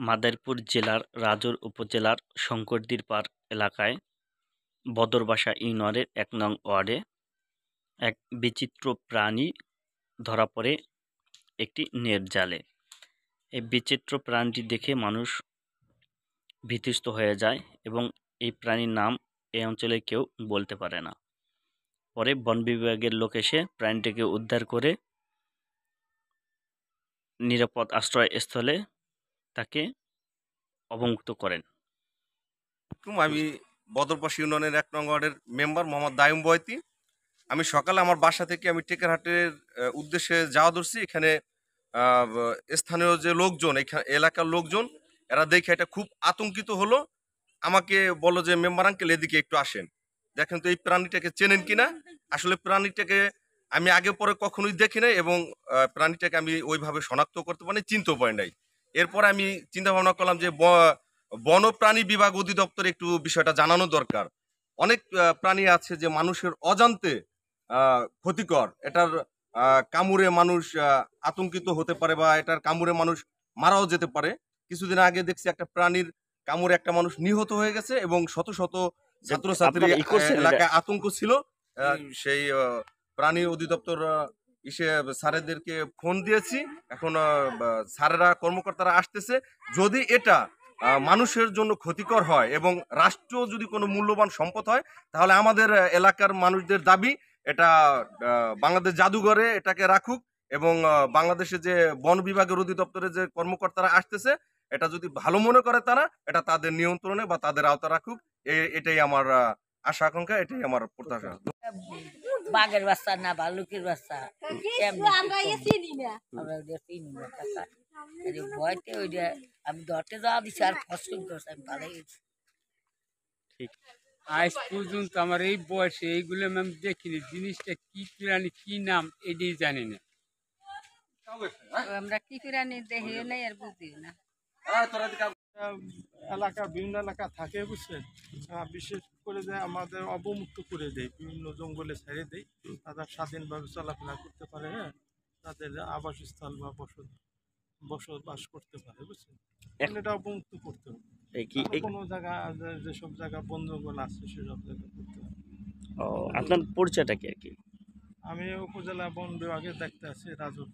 মাদারীপুর জেলার রাজৌর উপজেলার শঙ্করদীর পাড় এলাকায় বদরবাসা ইউনিয়নের ১ নং ওয়ার্ডে এক বিচিত্র প্রাণী ধরা পড়ে একটি নেট জালে। এই বিচিত্র প্রাণীটি দেখে মানুষ ভীতিস্ত হয়ে যায় এবং এই প্রাণীর নাম এই অঞ্চলে কেউ বলতে পারে না। পরে বন বিভাগের লোক এসে প্রাণীটিকে উদ্ধার করে নিরাপদ আশ্রয়স্থলে তাকে অবমুক্ত করেন। আমি বদরবাসী ইউনিয়নের ১ নং ওয়ার্ডের মেম্বার মোহাম্মদ দায়ুম বয়তি। আমি সকালে আমার বাসা থেকে আমি টেকারহাটের উদ্দেশ্যে যাওয়া ধরছি। এখানে স্থানীয় যে লোকজন, এলাকার লোকজন, এরা দেখে এটা খুব আতঙ্কিত হলো। আমাকে বললো যে মেম্বার আঙ্কেল এদিকে একটু আসেন, দেখেন তো এই প্রাণীটাকে চেনেন কিনা। আসলে প্রাণীটাকে আমি আগে পরে কখনোই দেখি নাই এবং প্রাণীটাকে আমি ওইভাবে শনাক্ত করতে পারি, চিনতেও পারি নাই। এরপরে আমি চিন্তা ভাবনা করলাম যে বনপ্রাণী বিভাগ অধিদপ্তরে একটু বিষয়টা জানানো দরকার। অনেক প্রাণী আছে যে মানুষের অজান্তে ক্ষতিকর, এটার কামড়ে মানুষ আতঙ্কিত হতে পারে বা এটার কামড়ে মানুষ মারাও যেতে পারে। কিছুদিন আগে দেখছি একটা প্রাণীর কামড়ে একটা মানুষ নিহত হয়ে গেছে এবং শত শত ছাত্রছাত্রী এলাকায় আতঙ্ক ছিল। সেই প্রাণী অধিদপ্তর স্যারেদেরকে ফোন দিয়েছি। এখন স্যারেরা কর্মকর্তারা আসতেছে। যদি এটা মানুষের জন্য ক্ষতিকর হয় এবং রাষ্ট্র যদি কোনো মূল্যবান সম্পদ হয়, তাহলে আমাদের এলাকার মানুষদের দাবি এটা বাংলাদেশ জাদুঘরে এটাকে রাখুক এবং বাংলাদেশে যে বন বিভাগের অধিদপ্তরে যে কর্মকর্তারা আসতেছে, এটা যদি ভালো মনে করে তারা এটা তাদের নিয়ন্ত্রণে বা তাদের আওতা রাখুক। এটাই আমার আশা আকাঙ্ক্ষা, এটাই আমার প্রত্যাশা। বাঘের বাচ্চা না ভালুকের বাচ্চা ভয়তে ওইটা আমি ধরতে যাওয়া দিচ্ছি আর ফসল করছি আমি ভালোই। আজ পর্যন্ত আমার এই বয়সে এইগুলো আমি দেখিনি, জিনিসটা কি প্রাণী কি নাম এটাই জানি না। আমরা কি প্রাণী দেখিও নাই আর বুঝিও না। এলাকা বিভিন্ন এলাকা থাকে বুঝছেন, বিশেষ করে যে আমাদের অবমুক্ত করে দেয়, বিভিন্ন জঙ্গলে ছেড়ে দেয়, তারা স্বাধীনভাবে চলাফেরা করতে পারে, হ্যাঁ, তাদের আবাসস্থল বা বসবাস করতে পারে বুঝছেন। এটা অবমুক্ত করতে হবে। কোনো জায়গা যেসব জায়গা বন্ধুগণ আছে সেসব জায়গা করতে হবে। আপনার পরিচয়টা কি আর কি? আমি উপজেলা বন বিভাগের দেখতে আছি রাজু।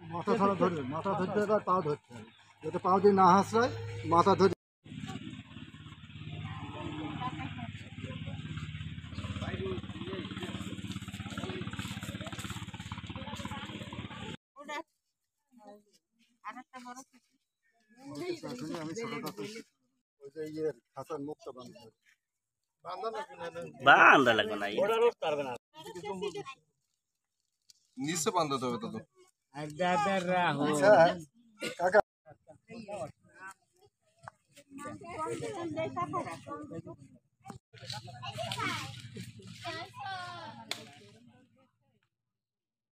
মাথা ধরা ধরবে, মাথা ধরতে হবে আর পা ধরতে হবে, যাতে পা দিয়ে না হাসড়ায় মাথা ধরে। আমি ছোটটা ওই যে ইয়ে খাঁচার মুখটা বান্ধা লাগবে না, নিচে বাঁধাতে হবে তো। কাকা